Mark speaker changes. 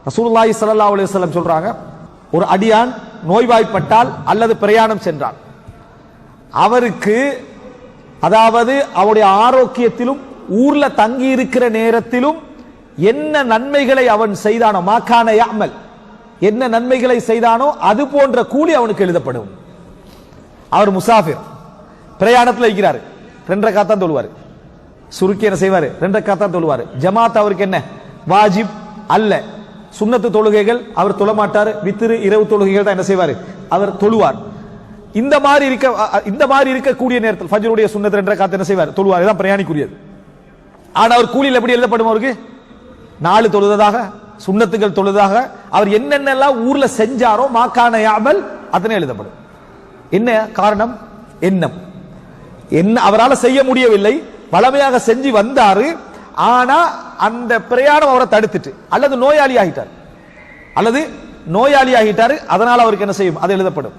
Speaker 1: ரசூலுல்லாஹி ஸல்லல்லாஹு அலைஹி வஸல்லம் சொல்றாங்க, ஒரு அடியான் நோய்வாய்ப்பட்டால் அல்லது பிரயாணம் சென்றால் அவருக்கு, அதாவது அவருடைய ஆரோக்கியத்திலும் ஊர்ல தங்கி இருக்கிற நேரத்திலும் என்ன நன்மைகளை அவன் செய்தானோ, மாகான யாமல், என்ன நன்மைகளை செய்தானோ அது போன்ற கூலி அவனுக்கு எழுதப்படும். அவர் முசாஃபிர், பிரயாணத்தில் இருக்கிறாரு, 2 ரக்காத் தான் தொழுவாரு. சுருக்கி என்ன செய்வாரு? 2 ரக்காத் தான் தொழுவாரு. ஜமாத் அவருக்கு என்ன வாஜிப் அல்ல. சுன்னத்து தொழுகைகள் அவர் தொழமாட்டார். வித்திரு இரவு தொழுகைகள் தான் என்ன செய்வாரு? அவர் தொழுவார். இந்த மாதிரி இருக்கக்கூடிய நேரத்தில் ஃபஜ்ருடைய சுன்னத் 2 ரக்காத் என்ன செய்வார்? தொழுவார். இதுதான் பிரயாணிக்குரியது. ஆனா அவர் கூலியில் எப்படி எழுதப்படும்? அவருக்கு 4 தொழுததாக, சுன்னத்துகள் தொழுதாக, அவர் என்னென்னலாம் ஊர்ல செஞ்சாரோ மாகான யாமல் அத்தனை எழுதப்படும். என்ன காரணம்? எண்ணம். என்ன அவரால் செய்ய முடியவில்லை, வளமையாக செஞ்சு வந்தாரு. ஆனா அந்த பிரயாணம் அவரை தடுத்துட்டு, அல்லது நோயாளி ஆகிட்டார், அதனால அவருக்கு என்ன செய்யும்? அது எழுதப்படும்.